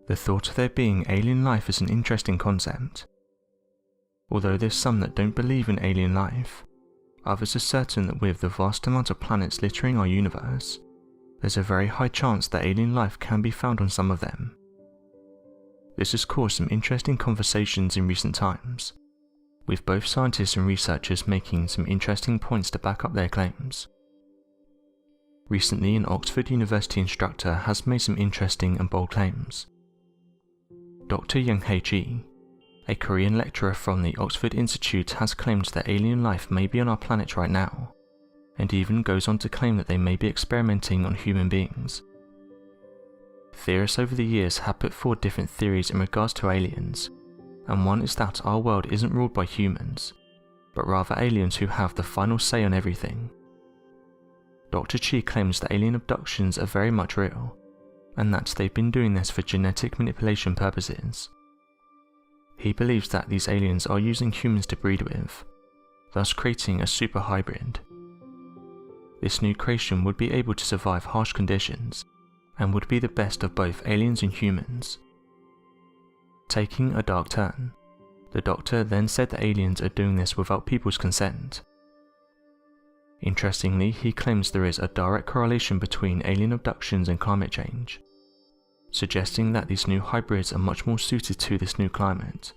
The thought of there being alien life is an interesting concept. Although there's some that don't believe in alien life, others are certain that with the vast amount of planets littering our universe, there's a very high chance that alien life can be found on some of them. This has caused some interesting conversations in recent times, with both scientists and researchers making some interesting points to back up their claims. Recently, an Oxford University instructor has made some interesting and bold claims. Dr. Young-Hae Chi, a Korean lecturer from the Oxford Institute, has claimed that alien life may be on our planet right now, and even goes on to claim that they may be experimenting on human beings. Theorists over the years have put forward different theories in regards to aliens, and one is that our world isn't ruled by humans, but rather aliens who have the final say on everything. Dr. Chi claims that alien abductions are very much real, and that they've been doing this for genetic manipulation purposes. He believes that these aliens are using humans to breed with, thus creating a super hybrid. This new creation would be able to survive harsh conditions, and would be the best of both aliens and humans. Taking a dark turn, the Doctor then said that aliens are doing this without people's consent. Interestingly, he claims there is a direct correlation between alien abductions and climate change, suggesting that these new hybrids are much more suited to this new climate.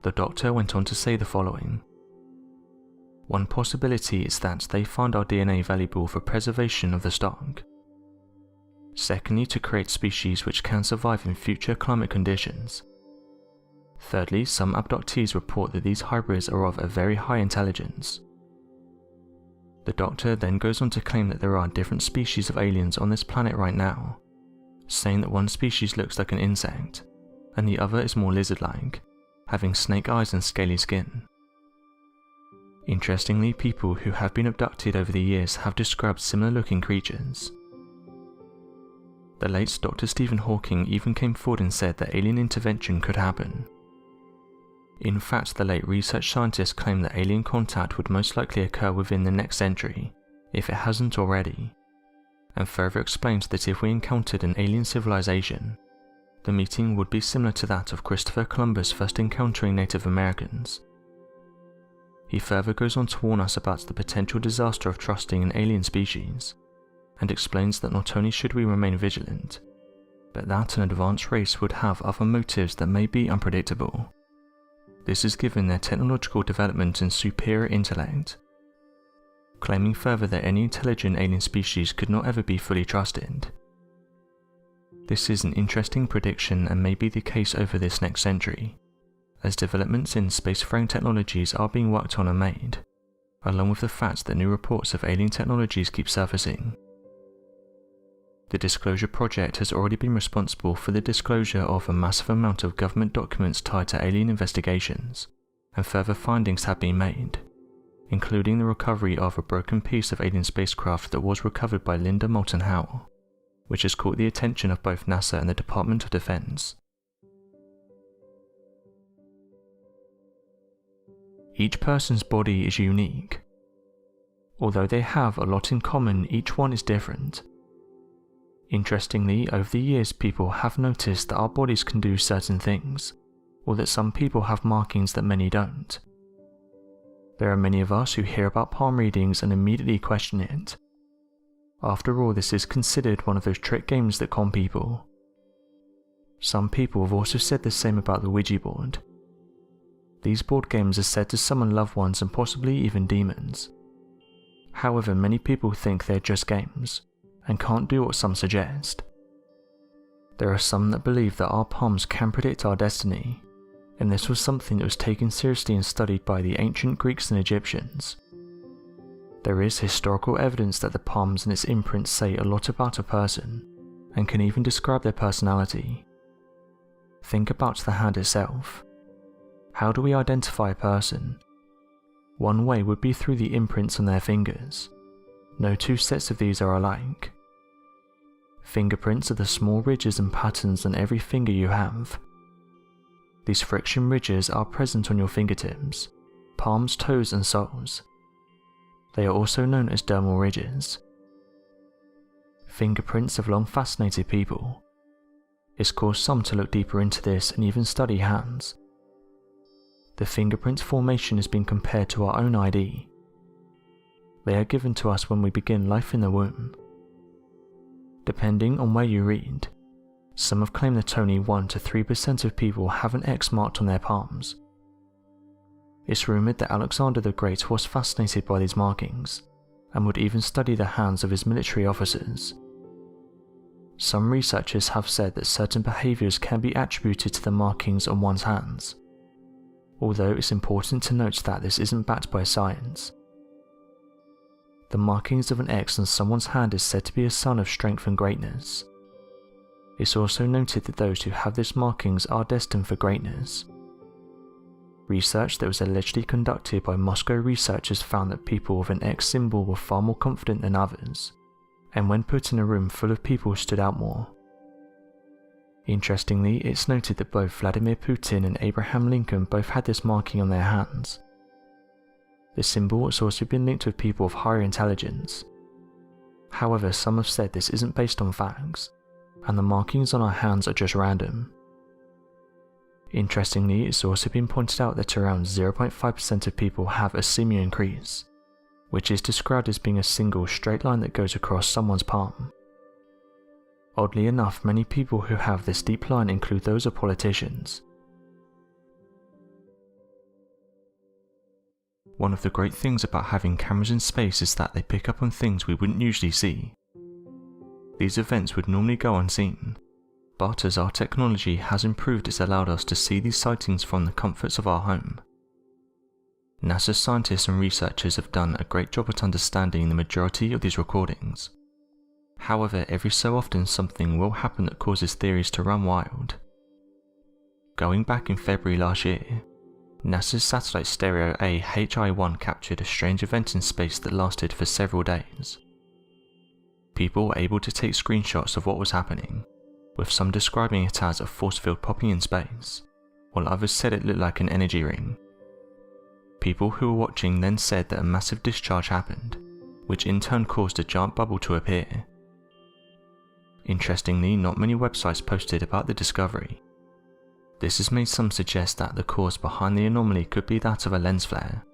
The Doctor went on to say the following: "One possibility is that they find our DNA valuable for preservation of the stock. Secondly, to create species which can survive in future climate conditions. Thirdly, some abductees report that these hybrids are of a very high intelligence." The Doctor then goes on to claim that there are different species of aliens on this planet right now, saying that one species looks like an insect, and the other is more lizard-like, having snake eyes and scaly skin. Interestingly, people who have been abducted over the years have described similar-looking creatures. The late Dr. Stephen Hawking even came forward and said that alien intervention could happen. In fact, the late research scientist claimed that alien contact would most likely occur within the next century, if it hasn't already, and further explained that if we encountered an alien civilization, the meeting would be similar to that of Christopher Columbus first encountering Native Americans. He further goes on to warn us about the potential disaster of trusting an alien species, and explains that not only should we remain vigilant, but that an advanced race would have other motives that may be unpredictable. This is given their technological development and superior intellect, claiming further that any intelligent alien species could not ever be fully trusted. This is an interesting prediction and may be the case over this next century, as developments in spacefaring technologies are being worked on and made, along with the fact that new reports of alien technologies keep surfacing. The Disclosure Project has already been responsible for the disclosure of a massive amount of government documents tied to alien investigations, and further findings have been made, including the recovery of a broken piece of alien spacecraft that was recovered by Linda Moulton Howe, which has caught the attention of both NASA and the Department of Defense. Each person's body is unique. Although they have a lot in common, each one is different. Interestingly, over the years people have noticed that our bodies can do certain things, or that some people have markings that many don't. There are many of us who hear about palm readings and immediately question it. After all, this is considered one of those trick games that con people. Some people have also said the same about the Ouija board. These board games are said to summon loved ones and possibly even demons. However, many people think they're just games, and can't do what some suggest. There are some that believe that our palms can predict our destiny, and this was something that was taken seriously and studied by the ancient Greeks and Egyptians. There is historical evidence that the palms and its imprints say a lot about a person, and can even describe their personality. Think about the hand itself. How do we identify a person? One way would be through the imprints on their fingers. No two sets of these are alike. Fingerprints are the small ridges and patterns on every finger you have. These friction ridges are present on your fingertips, palms, toes and soles. They are also known as dermal ridges. Fingerprints have long fascinated people. It's caused some to look deeper into this and even study hands. The fingerprint formation has been compared to our own ID. They are given to us when we begin life in the womb. Depending on where you read, some have claimed that only 1 to 3% of people have an X marked on their palms. It's rumoured that Alexander the Great was fascinated by these markings, and would even study the hands of his military officers. Some researchers have said that certain behaviours can be attributed to the markings on one's hands, although it's important to note that this isn't backed by science. The markings of an X on someone's hand is said to be a sign of strength and greatness. It's also noted that those who have these markings are destined for greatness. Research that was allegedly conducted by Moscow researchers found that people with an X symbol were far more confident than others, and when put in a room full of people stood out more. Interestingly, it's noted that both Vladimir Putin and Abraham Lincoln both had this marking on their hands. The symbol has also been linked with people of higher intelligence. However, some have said this isn't based on facts, and the markings on our hands are just random. Interestingly, it's also been pointed out that around 0.5% of people have a simian crease, which is described as being a single straight line that goes across someone's palm. Oddly enough, many people who have this deep line include those of politicians. One of the great things about having cameras in space is that they pick up on things we wouldn't usually see. These events would normally go unseen, but as our technology has improved, it's allowed us to see these sightings from the comforts of our home. NASA's scientists and researchers have done a great job at understanding the majority of these recordings. However, every so often something will happen that causes theories to run wild. Going back in February last year, NASA's satellite Stereo A HI-1 captured a strange event in space that lasted for several days. People were able to take screenshots of what was happening, with some describing it as a force field popping in space, while others said it looked like an energy ring. People who were watching then said that a massive discharge happened, which in turn caused a giant bubble to appear. Interestingly, not many websites posted about the discovery. This has made some suggest that the cause behind the anomaly could be that of a lens flare.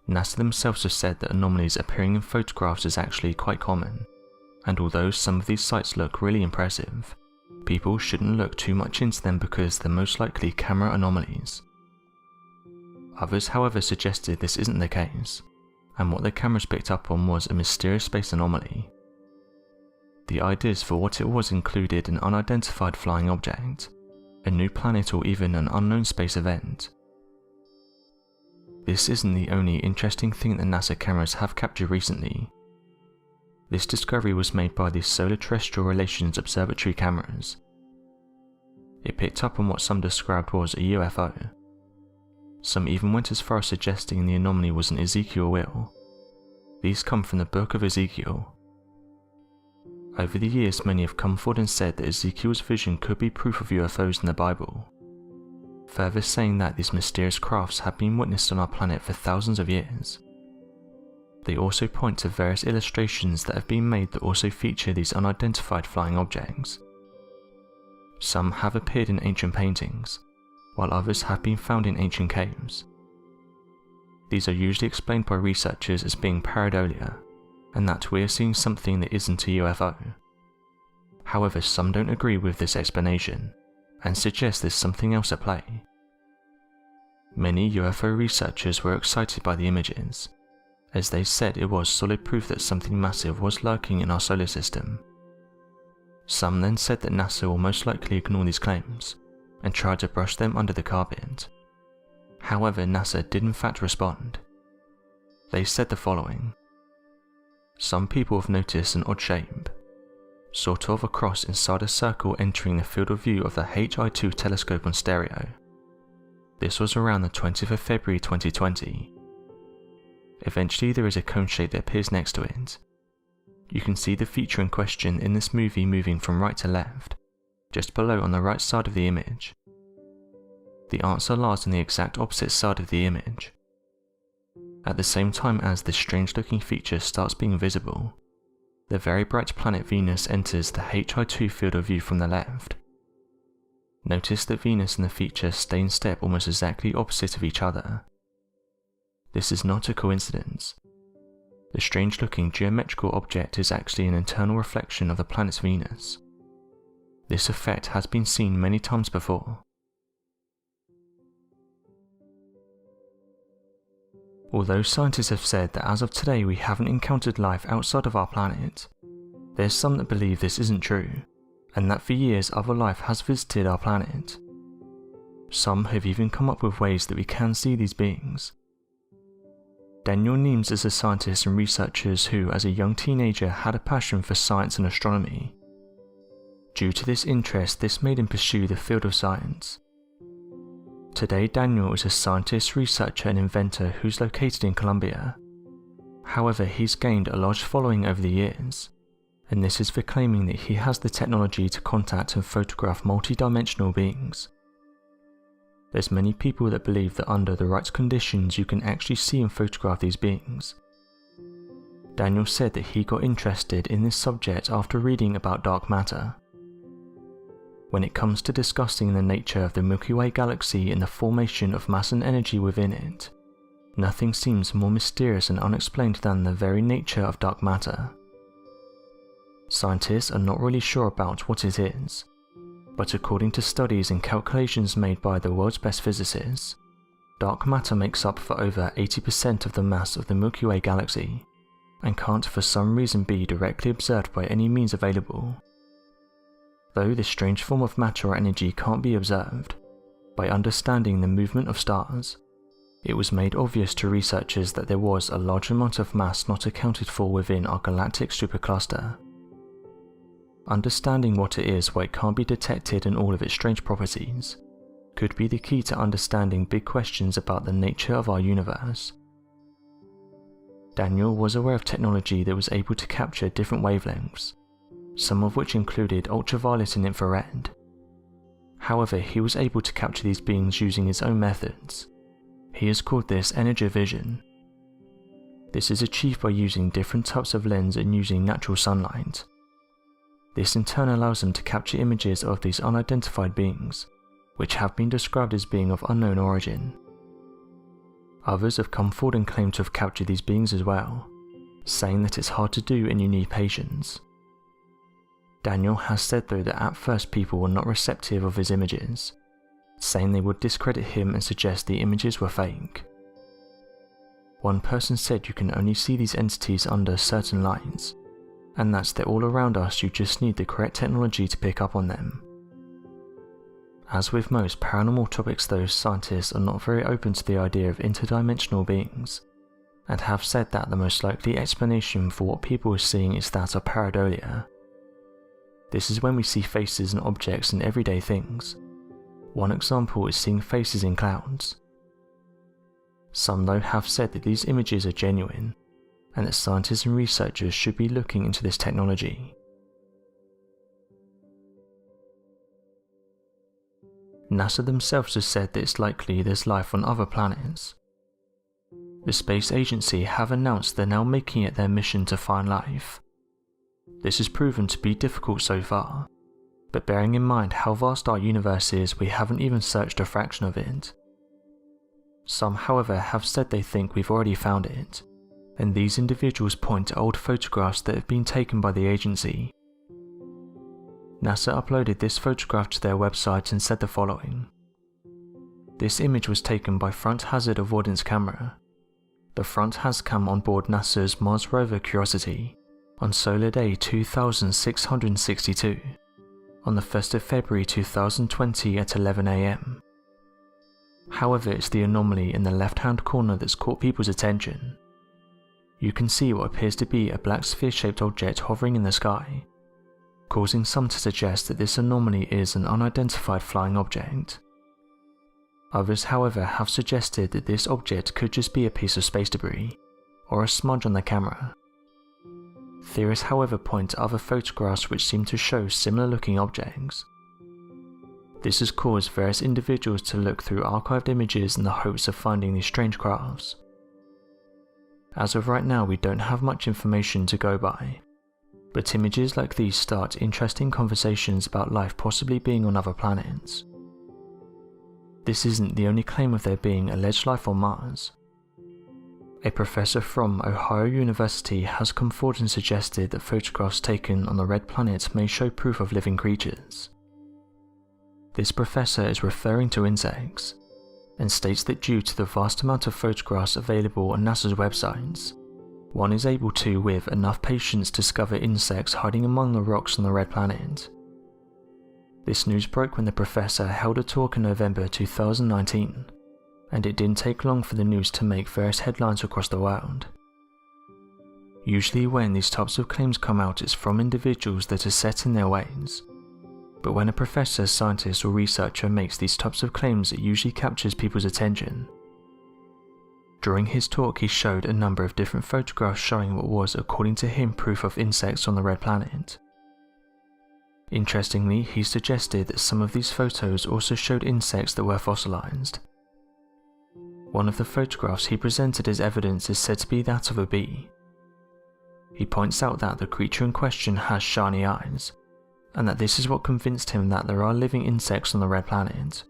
NASA themselves have said that anomalies appearing in photographs is actually quite common, and although some of these sites look really impressive, people shouldn't look too much into them because they're most likely camera anomalies. Others, however, suggested this isn't the case, and what the cameras picked up on was a mysterious space anomaly. The ideas for what it was included an unidentified flying object, a new planet, or even an unknown space event. This isn't the only interesting thing that NASA cameras have captured recently. This discovery was made by the Solar Terrestrial Relations Observatory cameras. It picked up on what some described was a UFO. Some even went as far as suggesting the anomaly was an Ezekiel wheel. These come from the Book of Ezekiel. Over the years, many have come forward and said that Ezekiel's vision could be proof of UFOs in the Bible, further saying that these mysterious crafts have been witnessed on our planet for thousands of years. They also point to various illustrations that have been made that also feature these unidentified flying objects. Some have appeared in ancient paintings, while others have been found in ancient caves. These are usually explained by researchers as being pareidolia, and that we are seeing something that isn't a UFO. However, some don't agree with this explanation, and suggest there's something else at play. Many UFO researchers were excited by the images, as they said it was solid proof that something massive was lurking in our solar system. Some then said that NASA will most likely ignore these claims, and try to brush them under the carpet. However, NASA did in fact respond. They said the following: "Some people have noticed an odd shape, sort of a cross inside a circle entering the field of view of the HI-2 telescope on Stereo. This was around the 20th of February 2020. Eventually there is a cone shape that appears next to it. You can see the feature in question in this movie moving from right to left, just below on the right side of the image. The answer lies on the exact opposite side of the image. At the same time as this strange looking feature starts being visible, the very bright planet Venus enters the HI2 field of view from the left. Notice that Venus and the feature stay in step almost exactly opposite of each other. This is not a coincidence. The strange-looking geometrical object is actually an internal reflection of the planet Venus. This effect has been seen many times before. Although scientists have said that as of today we haven't encountered life outside of our planet, there's some that believe this isn't true, and that for years other life has visited our planet. Some have even come up with ways that we can see these beings. Daniel Niemes is a scientist and researcher who, as a young teenager, had a passion for science and astronomy. Due to this interest, this made him pursue the field of science. Today, Daniel is a scientist, researcher and inventor who's located in Colombia. However, he's gained a large following over the years, and this is for claiming that he has the technology to contact and photograph multi-dimensional beings. There's many people that believe that under the right conditions you can actually see and photograph these beings. Daniel said that he got interested in this subject after reading about dark matter. When it comes to discussing the nature of the Milky Way galaxy and the formation of mass and energy within it, nothing seems more mysterious and unexplained than the very nature of dark matter. Scientists are not really sure about what it is, but according to studies and calculations made by the world's best physicists, dark matter makes up for over 80% of the mass of the Milky Way galaxy, and can't for some reason be directly observed by any means available. Though this strange form of matter or energy can't be observed, by understanding the movement of stars, it was made obvious to researchers that there was a large amount of mass not accounted for within our galactic supercluster. Understanding what it is why it can't be detected and all of its strange properties could be the key to understanding big questions about the nature of our universe. Daniel was aware of technology that was able to capture different wavelengths, some of which included ultraviolet and infrared. However, he was able to capture these beings using his own methods. He has called this energy vision. This is achieved by using different types of lens and using natural sunlight. This in turn allows him to capture images of these unidentified beings, which have been described as being of unknown origin. Others have come forward and claimed to have captured these beings as well, saying that it's hard to do and you need patience. Daniel has said though that at first people were not receptive of his images, saying they would discredit him and suggest the images were fake. One person said you can only see these entities under certain lights, and that's they're all around us, you just need the correct technology to pick up on them. As with most paranormal topics though, scientists are not very open to the idea of interdimensional beings, and have said that the most likely explanation for what people are seeing is that of pareidolia. This is when we see faces and objects in everyday things. One example is seeing faces in clouds. Some though have said that these images are genuine, and that scientists and researchers should be looking into this technology. NASA themselves has said that it's likely there's life on other planets. The space agency have announced they're now making it their mission to find life. This has proven to be difficult so far, but bearing in mind how vast our universe is, we haven't even searched a fraction of it. Some, however, have said they think we've already found it, and these individuals point to old photographs that have been taken by the agency. NASA uploaded this photograph to their website and said the following. This image was taken by Front Hazard Avoidance Camera, the front HazCam on board NASA's Mars rover Curiosity, on Solar Day 2662, on the 1st of February 2020 at 11 AM. However, it's the anomaly in the left-hand corner that's caught people's attention. You can see what appears to be a black sphere-shaped object hovering in the sky, causing some to suggest that this anomaly is an unidentified flying object. Others, however, have suggested that this object could just be a piece of space debris, or a smudge on the camera. Theorists, however, point to other photographs which seem to show similar looking objects. This has caused various individuals to look through archived images in the hopes of finding these strange crafts. As of right now, we don't have much information to go by. But images like these start interesting conversations about life possibly being on other planets. This isn't the only claim of there being alleged life on Mars. A professor from Ohio University has come forward and suggested that photographs taken on the red planet may show proof of living creatures. This professor is referring to insects, and states that due to the vast amount of photographs available on NASA's websites, one is able to, with enough patience, discover insects hiding among the rocks on the red planet. This news broke when the professor held a talk in November 2019, and it didn't take long for the news to make various headlines across the world. Usually when these types of claims come out, it's from individuals that are set in their ways. But when a professor, scientist or researcher makes these types of claims, it usually captures people's attention. During his talk, he showed a number of different photographs showing what was, according to him, proof of insects on the red planet. Interestingly, he suggested that some of these photos also showed insects that were fossilized. One of the photographs he presented as evidence is said to be that of a bee. He points out that the creature in question has shiny eyes, and that this is what convinced him that there are living insects on the red planet.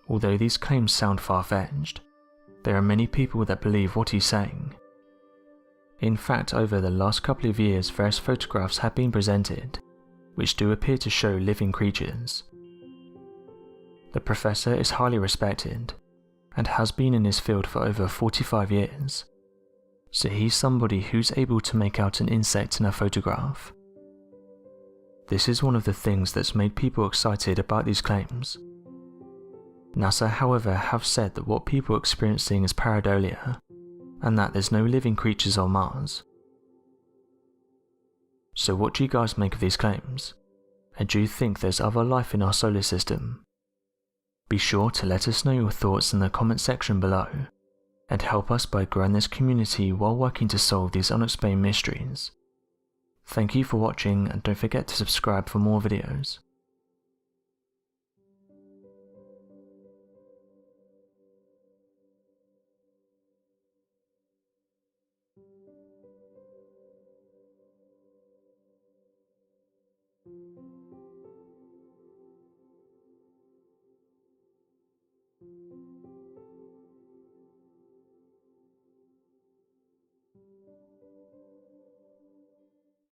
Although these claims sound far-fetched, there are many people that believe what he's saying. In fact, over the last couple of years, various photographs have been presented, which do appear to show living creatures. The professor is highly respected, and has been in his field for over 45 years, so he's somebody who's able to make out an insect in a photograph. This is one of the things that's made people excited about these claims. NASA, however, have said that what people are experiencing is pareidolia, and that there's no living creatures on Mars. So what do you guys make of these claims? And do you think there's other life in our solar system? Be sure to let us know your thoughts in the comment section below, and help us by growing this community while working to solve these unexplained mysteries. Thank you for watching, and don't forget to subscribe for more videos.